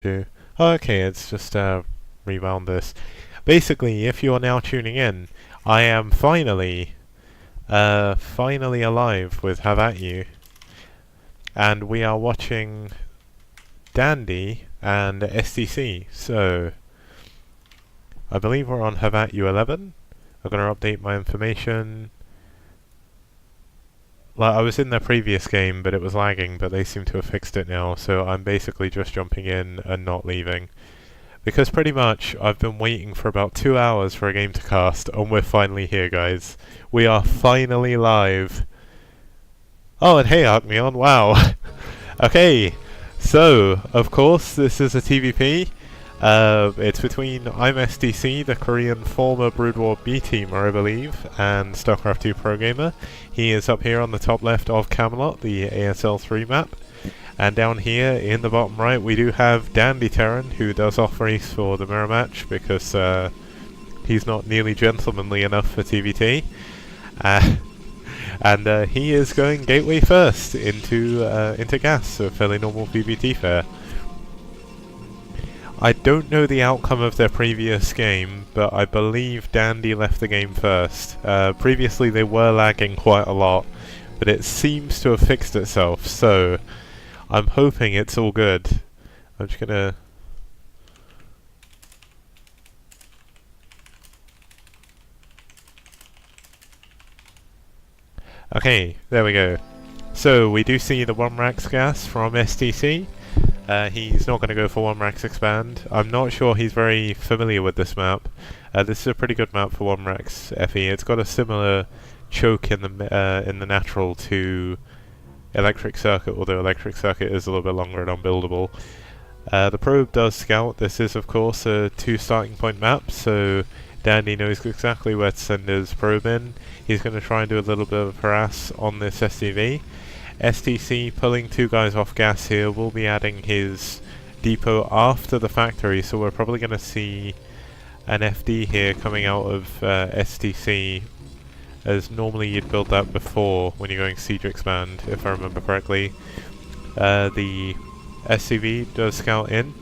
do. Oh, okay, it's just rewound this. Basically, if you are now tuning in, I am finally alive with Have At You, and we are watching Dandy and STC. So, I believe we're on Have At You 11. I'm gonna update my information. Like, I was in the previous game, but it was lagging, but they seem to have fixed it now, so I'm basically just jumping in and not leaving. Because pretty much, I've been waiting for about 2 hours for a game to cast, and we're finally here, guys. We are finally live. Oh, and hey, Arcneon, wow. Okay, so, of course, this is a TVP. It's between I'm SDC, the Korean former Brood War B teamer, I believe, and StarCraft 2 Pro Gamer. He is up here on the top left of Camelot, the ASL 3 map. And down here in the bottom right we do have Dandy Terran, who does off race for the mirror match because he's not nearly gentlemanly enough for TVT. And he is going gateway first into gas, so fairly normal PvT fare. I don't know the outcome of their previous game, but I believe Dandy left the game first. Previously they were lagging quite a lot, but it seems to have fixed itself, so I'm hoping it's all good. I'm just gonna... Okay, there we go. So, we do see the 1-Rax gas from STC. He's not going to go for 1-Rax expand. I'm not sure he's very familiar with this map. This is a pretty good map for 1-Rax FE. It's got a similar choke in the natural to Electric Circuit, although Electric Circuit is a little bit longer and unbuildable. The probe does scout. This is of course a 2 starting point map, so Dandy knows exactly where to send his probe in. He's going to try and do a little bit of harass on this SCV. STC pulling 2 guys off gas here, will be adding his depot after the factory, so we're probably going to see an FD here coming out of STC, as normally you'd build that before when you're going siege expand, if I remember correctly. The SCV does scout in,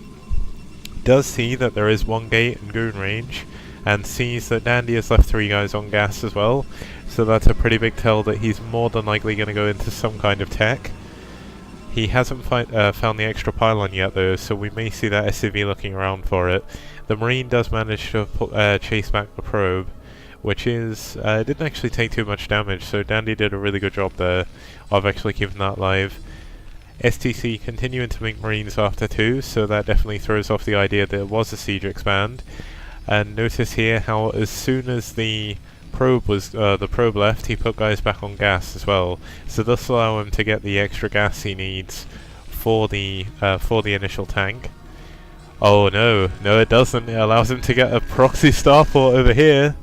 does see that there is 1 gate and goon range, and sees that Dandy has left 3 guys on gas as well, so that's a pretty big tell that he's more than likely going to go into some kind of tech. He hasn't found the extra pylon yet though, so we may see that SCV looking around for it. The Marine does manage to chase back the probe, which is, didn't actually take too much damage, so Dandy did a really good job there of actually keeping that alive. STC continuing to make Marines after 2, so that definitely throws off the idea that it was a siege expand. And notice here how as soon as the probe left, he put guys back on gas as well. So this will allow him to get the extra gas he needs for the initial tank. Oh no, no it doesn't. It allows him to get a proxy starport over here.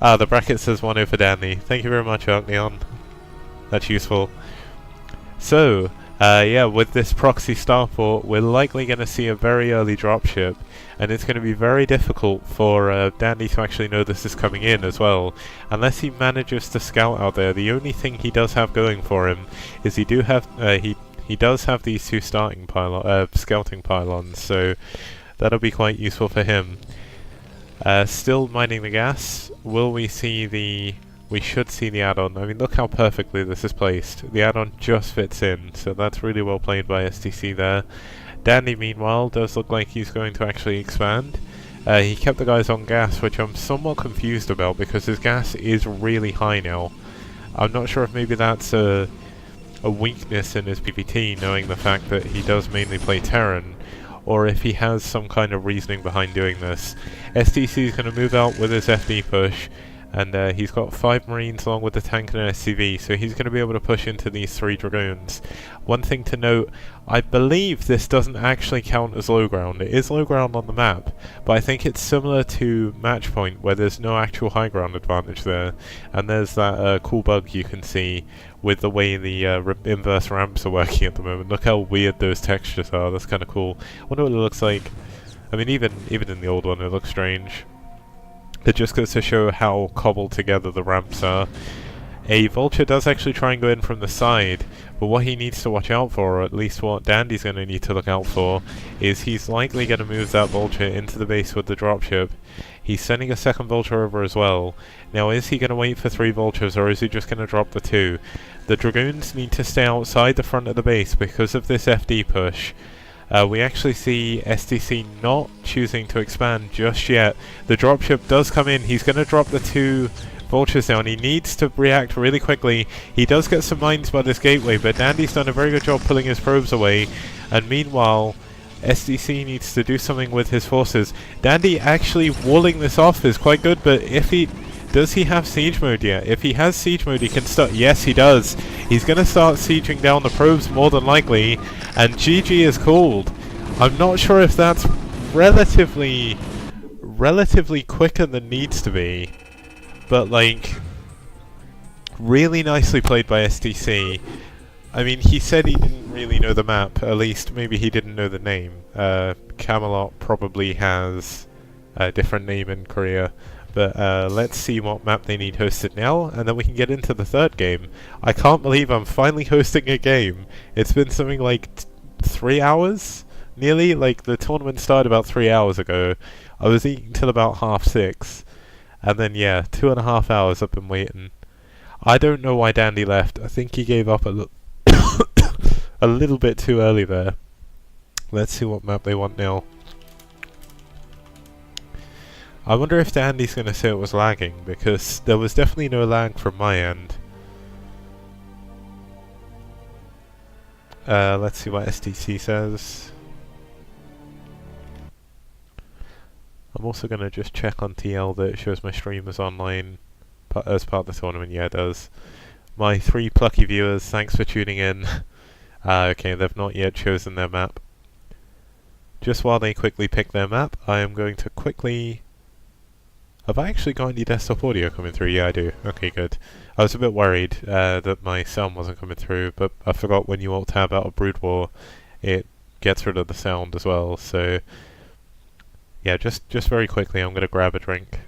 Ah, the bracket says 1-0 for Dandy. Thank you very much, Arcneon. That's useful. So, yeah, with this proxy starport, we're likely going to see a very early dropship, and it's going to be very difficult for Dandy to actually know this is coming in as well, unless he manages to scout out there. The only thing he does have going for him is he does have these 2 starting scouting pylons, so that'll be quite useful for him. Still mining the gas. Will we see the... We should see the add-on. I mean, look how perfectly this is placed. The add-on just fits in, so that's really well played by STC there. Dandy, meanwhile, does look like he's going to actually expand. He kept the guys on gas, which I'm somewhat confused about, because his gas is really high now. I'm not sure if maybe that's a weakness in his PvT, knowing the fact that he does mainly play Terran, or if he has some kind of reasoning behind doing this. STC is going to move out with his FD push, and he's got 5 Marines along with the tank and an SCV, so he's going to be able to push into these 3 Dragoons. One thing to note, I believe this doesn't actually count as low ground. It is low ground on the map, but I think it's similar to Matchpoint, where there's no actual high ground advantage there, and there's that cool bug you can see with the way the inverse ramps are working at the moment. Look how weird those textures are, that's kind of cool. I wonder what it looks like. I mean, even in the old one it looks strange. It just goes to show how cobbled together the ramps are. A vulture does actually try and go in from the side, but what he needs to watch out for, or at least what Dandy's going to need to look out for, is he's likely going to move that vulture into the base with the dropship. He's sending a second vulture over as well. Now, is he going to wait for 3 vultures, or is he just going to drop the 2? The dragoons need to stay outside the front of the base because of this FD push. We actually see STC not choosing to expand just yet. The dropship does come in. He's going to drop the 2 vultures down. He needs to react really quickly. He does get some mines by this gateway, but Dandy's done a very good job pulling his probes away. And meanwhile, SDC needs to do something with his forces. Dandy actually walling this off is quite good, but if he... Does he have siege mode yet? If he has siege mode, he can start... Yes, he does. He's going to start sieging down the probes more than likely, and GG is called. I'm not sure if that's relatively quicker than needs to be, but like, really nicely played by SDC. I mean, he said he didn't really know the map, at least maybe he didn't know the name. Camelot probably has a different name in Korea. But let's see what map they need hosted now, and then we can get into the third game. I can't believe I'm finally hosting a game. It's been something like 3 hours? Nearly? Like, the tournament started about 3 hours ago. I was eating till about 6:30. And then, yeah, 2.5 hours I've been waiting. I don't know why Dandy left. I think he gave up a little bit too early there. Let's see what map they want now. I wonder if Dandy's going to say it was lagging, because there was definitely no lag from my end. Let's see what STC says. I'm also going to just check on TL that it shows my stream is online as part of the tournament. Yeah, it does. My 3 plucky viewers, thanks for tuning in. Okay, they've not yet chosen their map. Just while they quickly pick their map, I am going to quickly... Have I actually got any desktop audio coming through? Yeah, I do. Okay, good. I was a bit worried that my sound wasn't coming through, but I forgot when you alt-tab out of Brood War, it gets rid of the sound as well, so... Yeah, just very quickly, I'm going to grab a drink.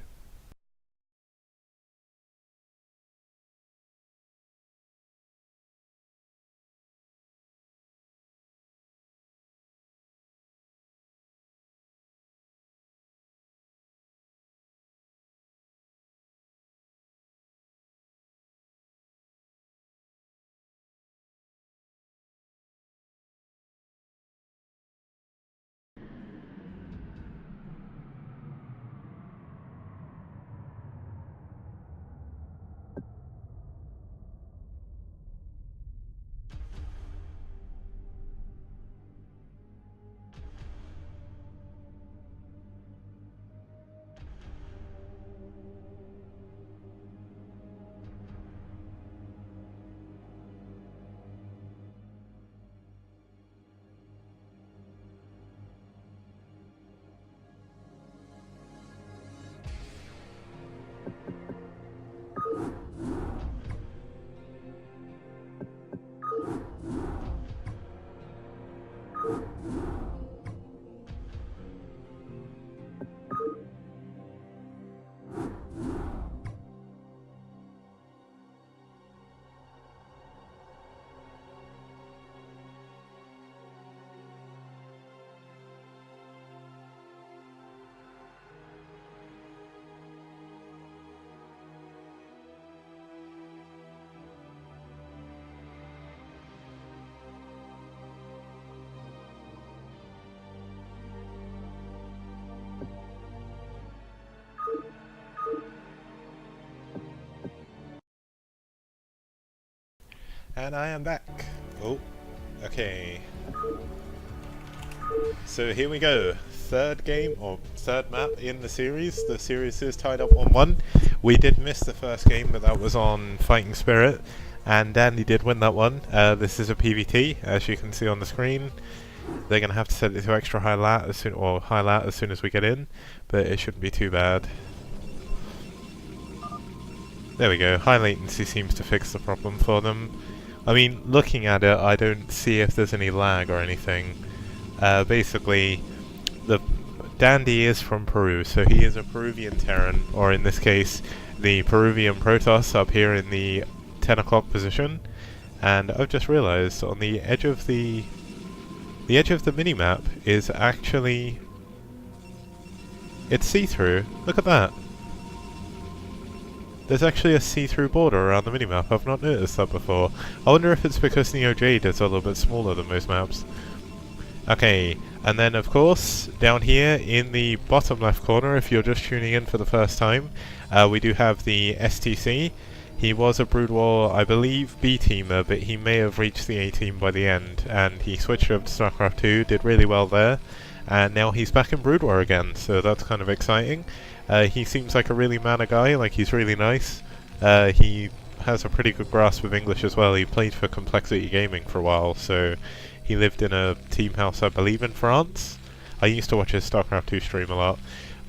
And I am back. Oh, okay. So here we go. Third game, or third map in the series. The series is tied up 1-1. We did miss the first game, but that was on Fighting Spirit. And Dandy did win that one. This is a PvT, as you can see on the screen. They're going to have to set it to extra high lat as soon as we get in, but it shouldn't be too bad. There we go. High latency seems to fix the problem for them. I mean, looking at it, I don't see if there's any lag or anything. Basically, the Dandy is from Peru, so he is a Peruvian Terran, or in this case, the Peruvian Protoss up here in the 10 o'clock position, and I've just realised on the edge of the minimap is actually, it's see-through. Look at that. There's actually a see-through border around the minimap. I've not noticed that before. I wonder if it's because Neo Jade is a little bit smaller than most maps. Okay, and then of course, down here in the bottom left corner, if you're just tuning in for the first time, we do have the STC. He was a Brood War, I believe, B-teamer, but he may have reached the A-team by the end, and he switched over to StarCraft 2, did really well there, and now he's back in Brood War again, so that's kind of exciting. He seems like a really mana guy, like he's really nice. He has a pretty good grasp of English as well. He played for Complexity Gaming for a while, so he lived in a team house, I believe, in France. I used to watch his StarCraft 2 stream a lot.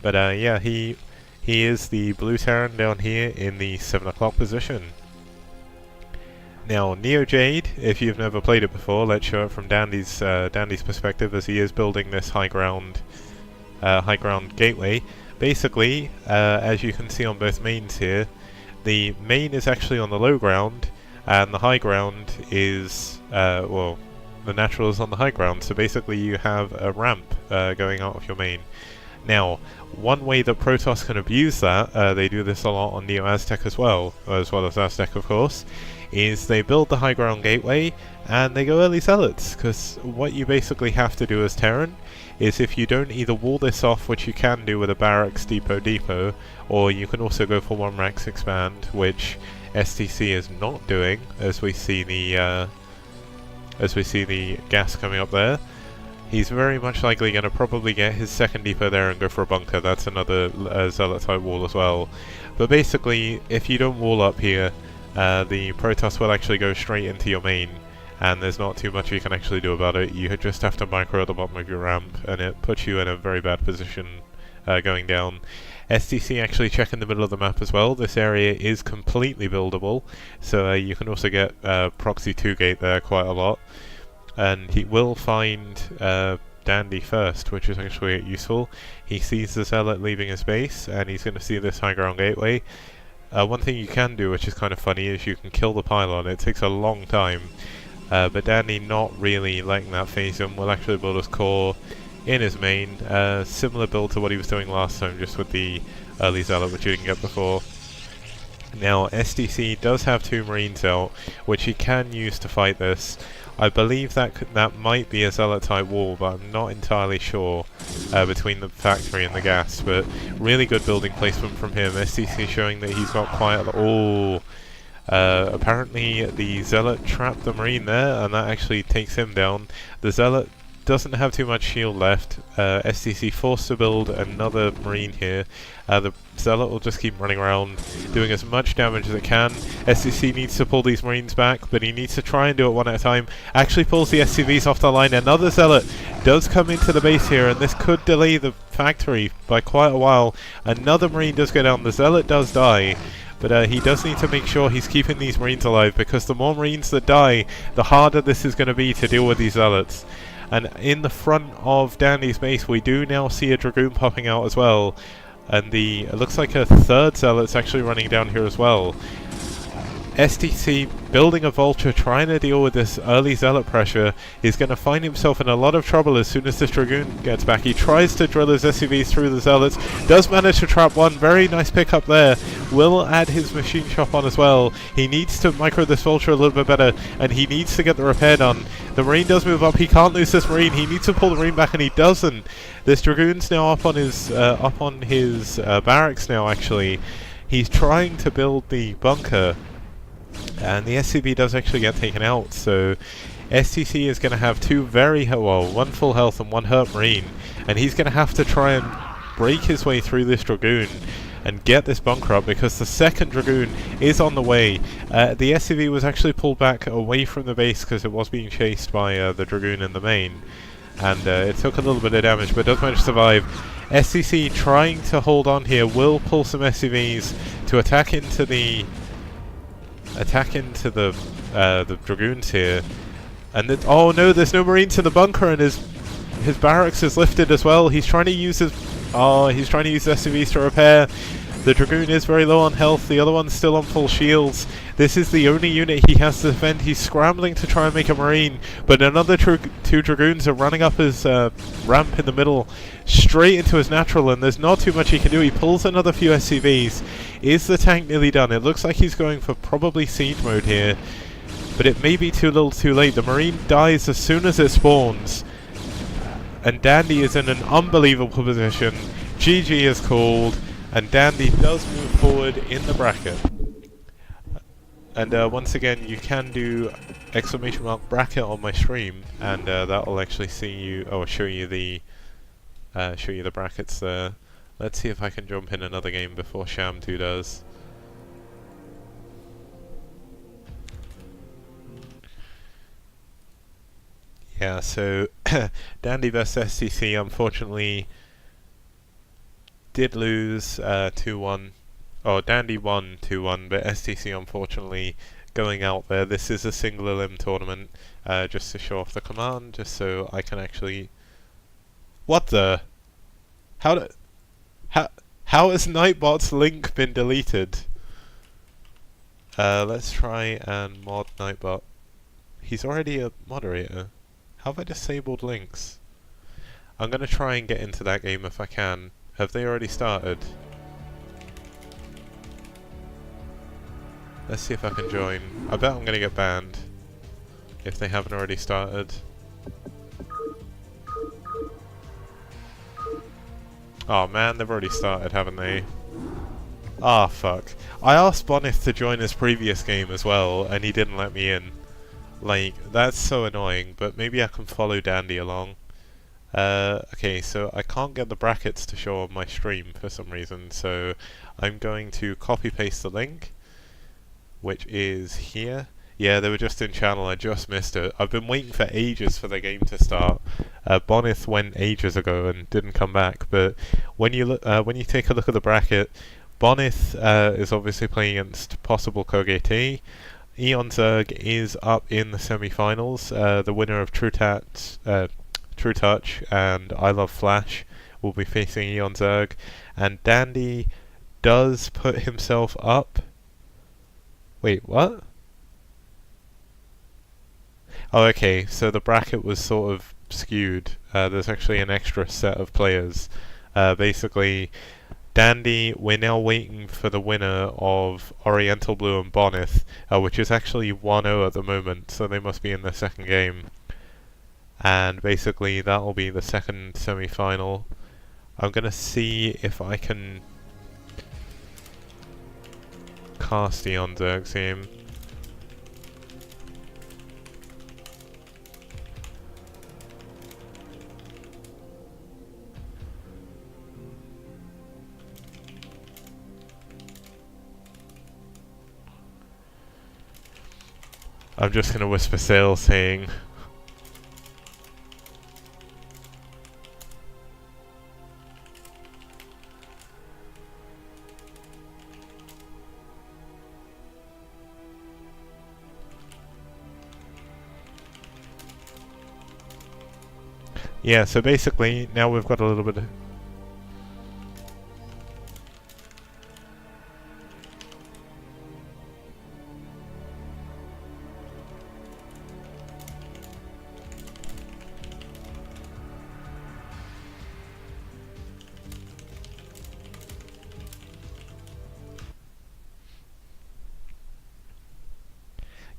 But yeah, he is the Blue Terran down here in the 7 o'clock position. Now, Neo Jade, if you've never played it before, let's show it from Dandy's perspective, as he is building this high ground gateway. Basically, as you can see on both mains here, the main is actually on the low ground, and the high ground is, well, the natural is on the high ground, so basically you have a ramp going out of your main. Now, one way that Protoss can abuse that, they do this a lot on Neo Aztec as well as Aztec of course, is they build the high ground gateway and they go early zealots, because what you basically have to do as Terran is, if you don't either wall this off, which you can do with a barracks depot, or you can also go for 1 Rax expand, which STC is not doing, as we see the gas coming up there. He's very much likely going to probably get his second depot there and go for a bunker. That's another zealot type wall as well. But basically, if you don't wall up here, the Protoss will actually go straight into your main, and there's not too much you can actually do about it. You just have to micro at the bottom of your ramp, and it puts you in a very bad position going down. STC actually check in the middle of the map as well. This area is completely buildable, so you can also get proxy 2 gate there quite a lot. And he will find Dandy first, which is actually useful. He sees the zealot leaving his base, and he's going to see this high ground gateway. One thing you can do, which is kind of funny, is you can kill the pylon. It takes a long time, but Dandy, not really letting that phase him, will actually build his core in his main. Similar build to what he was doing last time, just with the early zealot, which you didn't get before. Now, STC does have 2 Marines out, which he can use to fight this. I believe that might be a zealot type wall, but I'm not entirely sure between the factory and the gas. But really good building placement from him. STC showing that he's got quite a... Oh! Apparently the zealot trapped the Marine there, and that actually takes him down. The zealot doesn't have too much shield left. STC forced to build another Marine here. The zealot will just keep running around, doing as much damage as it can. STC needs to pull these Marines back, but he needs to try and do it one at a time. Actually pulls the SCVs off the line. Another zealot does come into the base here, and this could delay the factory by quite a while. Another Marine does go down. The zealot does die, but he does need to make sure he's keeping these Marines alive, because the more Marines that die, the harder this is going to be to deal with these zealots. And in the front of Dandy's base, we do now see a Dragoon popping out as well. And it looks like a 3rd zealot's actually running down here as well. STC building a Vulture, trying to deal with this early zealot pressure. He's going to find himself in a lot of trouble as soon as this Dragoon gets back. He tries to drill his SCVs through the zealots, does manage to trap one. Very nice pickup there. Will add his machine shop on as well. He needs to micro this Vulture a little bit better, and he needs to get the repair done. The Marine does move up. He can't lose this Marine. He needs to pull the Marine back, and he doesn't. This Dragoon's now up on his barracks now, actually. He's trying to build the bunker, and the SCB does actually get taken out, so STC is going to have 2 very, well, 1 full health and 1 hurt Marine, and he's going to have to try and break his way through this Dragoon and get this bunker up, because the 2nd Dragoon is on the way. The SCV was actually pulled back away from the base because it was being chased by the Dragoon in the main, and it took a little bit of damage, but does manage to survive. STC trying to hold on here, will pull some SCVs to attack into the Dragoons here, and oh no, there's no Marines in the bunker, and his His barracks is lifted as well. He's trying to use his... Oh, he's trying to use SCVs to repair. The Dragoon is very low on health, the other one's still on full shields. This is the only unit he has to defend. He's scrambling to try and make a Marine, but another two Dragoons are running up his ramp in the middle, straight into his natural, and there's not too much he can do. He pulls another few SCVs. Is the tank nearly done? It looks like he's going for probably siege mode here, but it may be too little too late. The Marine dies as soon as it spawns, and Dandy is in an unbelievable position. GG is called, and Dandy does move forward in the bracket. And once again, you can do !bracket on my stream, and that will actually show you the brackets there. Let's see if I can jump in another game before Sham2 does. Yeah, so Dandy vs STC unfortunately did lose 2-1. Oh, Dandy won 2-1, but STC unfortunately going out there. This is a single elim tournament, just to show off the command, just so I can actually... What the? How has Nightbot's link been deleted? Let's try and mod Nightbot. He's already a moderator. How have I disabled links? I'm gonna try and get into that game if I can. Have they already started? Let's see if I can join. I bet I'm gonna get banned if they haven't already started. Oh man, they've already started, haven't they? Ah, fuck. I asked Bonith to join his previous game as well, and he didn't let me in. Like, that's so annoying, but maybe I can follow Dandy along. Okay, so I can't get the brackets to show on my stream for some reason, so I'm going to copy-paste the link, which is here. Yeah, they were just in channel, I just missed it. I've been waiting for ages for the game to start. Bonith went ages ago and didn't come back, but when you take a look at the bracket, Bonith is obviously playing against possible Kogete. Eon Zerg is up in the semi-finals. The winner of True Touch and I Love Flash will be facing Eon Zerg, and Dandy does put himself up. Wait, what? Oh, okay, so the bracket was sort of skewed. There's actually an extra set of players. Basically, Dandy, we're now waiting for the winner of Oriental Blue and Bonith, which is actually 1-0 at the moment, so they must be in the second game. And basically, that will be the second semi-final. I'm gonna see if I can cast Eon Zerg's game. I'm just gonna whisper Sale saying... Yeah, so basically, now we've got a little bit of...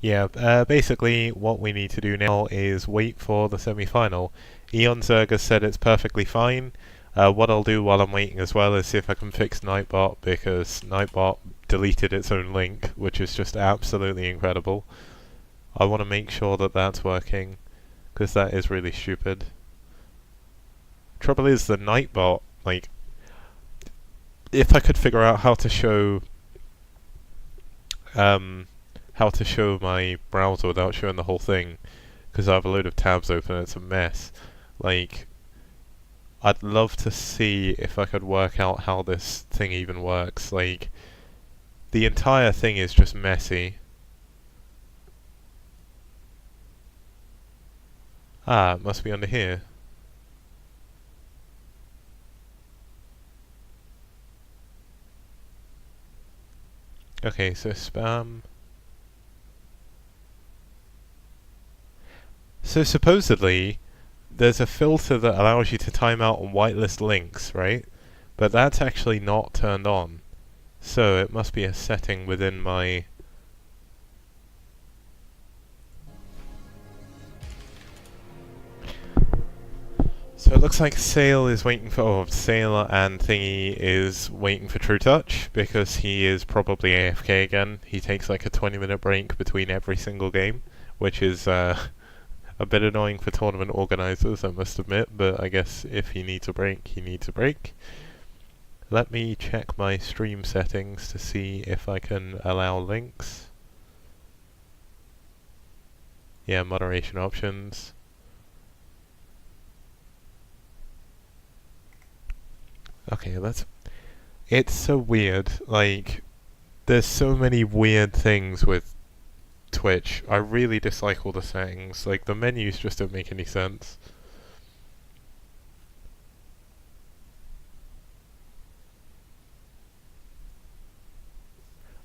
Yeah, basically what we need to do now is wait for the semi-final. Eon Zerg has said it's perfectly fine. What I'll do while I'm waiting as well is see if I can fix Nightbot, because Nightbot deleted its own link, which is just absolutely incredible. I want to make sure that that's working, because that is really stupid. Trouble is, the Nightbot, like, if I could figure out how to show my browser without showing the whole thing, because I have a load of tabs open and it's a mess. Like, I'd love to see if I could work out how this thing even works. Like, the entire thing is just messy. Ah, it must be under here. Okay, so spam. So supposedly, there's a filter that allows you to time out and whitelist links, right? But that's actually not turned on. So it must be a setting within my... So it looks like Sale is waiting for... Oh, Sale and Thingy is waiting for True Touch, because he is probably AFK again. He takes like a 20-minute break between every single game, which is a bit annoying for tournament organisers, I must admit, but I guess if he needs a break, he needs a break. Let me check my stream settings to see if I can allow links. Yeah, moderation options. Okay, it's so weird, like, there's so many weird things with Twitch. I really dislike all the settings, like, the menus just don't make any sense.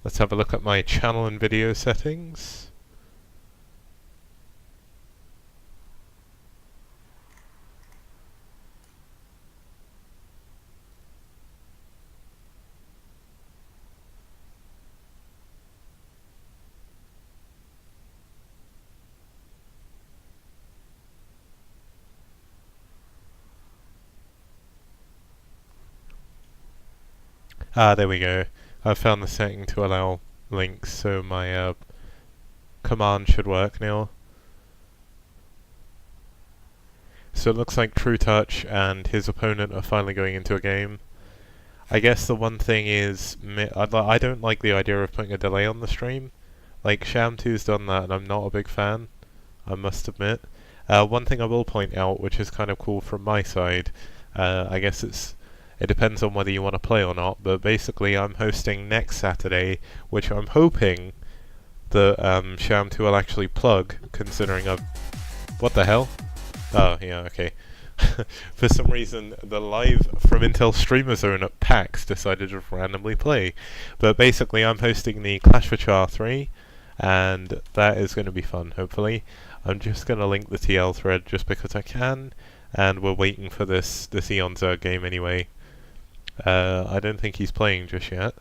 Let's have a look at my channel and video settings. Ah, there we go. I've found the setting to allow links, so my command should work now. So it looks like True Touch and his opponent are finally going into a game. I guess the one thing is, I don't like the idea of putting a delay on the stream. Like, Sham2's done that and I'm not a big fan, I must admit. One thing I will point out, which is kind of cool from my side, I guess it depends on whether you want to play or not, but basically I'm hosting next Saturday, which I'm hoping that Sham2 will actually plug, considering I've... What the hell? Oh, yeah, okay. For some reason, the live from Intel Streamer Zone at PAX decided to randomly play. But basically, I'm hosting the Clash for Char 3, and that is going to be fun, hopefully. I'm just going to link the TL thread just because I can, and we're waiting for this Eon Zerg game anyway. I don't think he's playing just yet,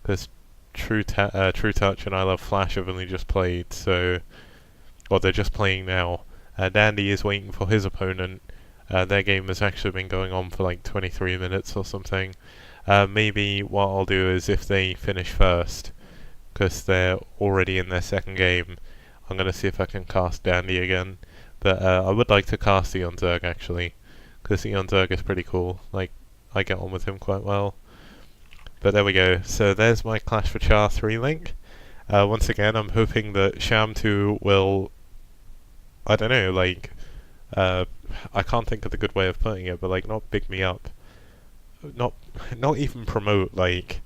because True Touch and I Love Flash have only just played, so... Well, they're just playing now. Dandy is waiting for his opponent. Their game has actually been going on for like 23 minutes or something. Maybe what I'll do is if they finish first, because they're already in their second game, I'm going to see if I can cast Dandy again. But I would like to cast Eon Zerg actually, because Eon Zerg is pretty cool. Like, I get on with him quite well. But there we go. So there's my Clash for Char 3 link. Once again, I'm hoping that Sham2 will... I don't know, like... I can't think of the good way of putting it, but like, not big me up. Not even promote, like...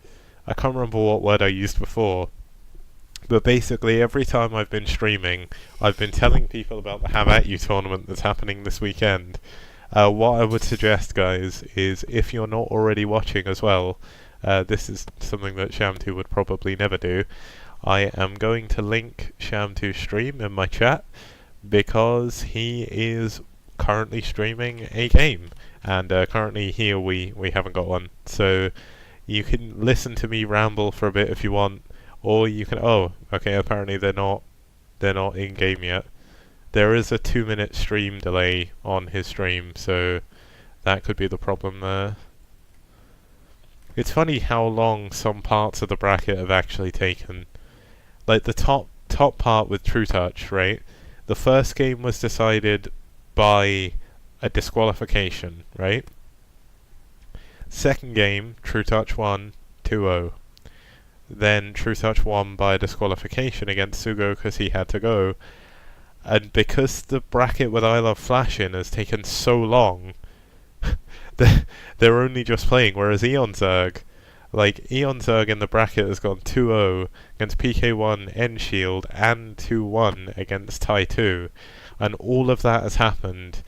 I can't remember what word I used before. But basically, every time I've been streaming, I've been telling people about the Have At You tournament that's happening this weekend. What I would suggest, guys, is if you're not already watching as well, this is something that Sham2 would probably never do, I am going to link Sham2's stream in my chat, because he is currently streaming a game, and currently here we haven't got one. So you can listen to me ramble for a bit if you want, or you can... Oh, okay, apparently they're not in game yet. There is a 2-minute stream delay on his stream, so that could be the problem there. It's funny how long some parts of the bracket have actually taken. Like the top part with True Touch, right? The first game was decided by a disqualification, right? Second game, True Touch won 2-0. Then True Touch won by a disqualification against Sugo because he had to go. And because the bracket with I Love Flash in has taken so long, they're only just playing, whereas Eon Zerg, like, Eon Zerg in the bracket has gone 2-0 against PK1, N-Shield, and 2-1 against Tai 2. And all of that has happened.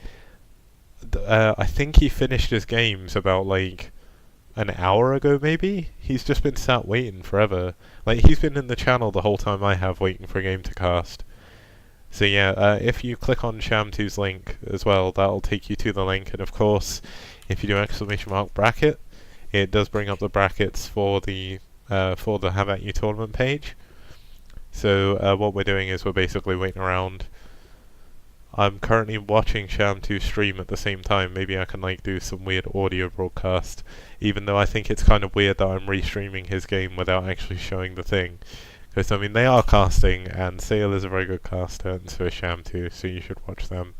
I think he finished his games about, like, an hour ago maybe. He's just been sat waiting forever. Like, he's been in the channel the whole time I have waiting for a game to cast. So yeah, if you click on Sham2's link as well, that'll take you to the link, and of course, if you do !bracket, it does bring up the brackets for the Have At You tournament page. So what we're doing is we're basically waiting around. I'm currently watching Sham2 stream at the same time. Maybe I can like do some weird audio broadcast, even though I think it's kind of weird that I'm restreaming his game without actually showing the thing. Because, I mean, they are casting, and Sale is a very good caster, and so is Sham2, so you should watch them.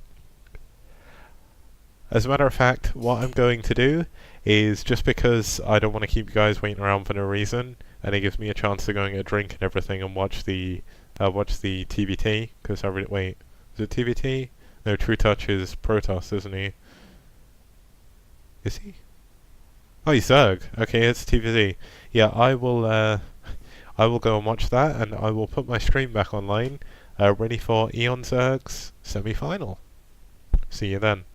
As a matter of fact, what I'm going to do is, just because I don't want to keep you guys waiting around for no reason, and it gives me a chance to go and get a drink and everything and watch the TBT, because wait, is it TBT? No, True Touch is Protoss, isn't he? Is he? Oh, he's Zerg. Okay, it's TBT. Yeah, I will go and watch that, and I will put my stream back online, ready for Eon Zerg's semi-final. See you then.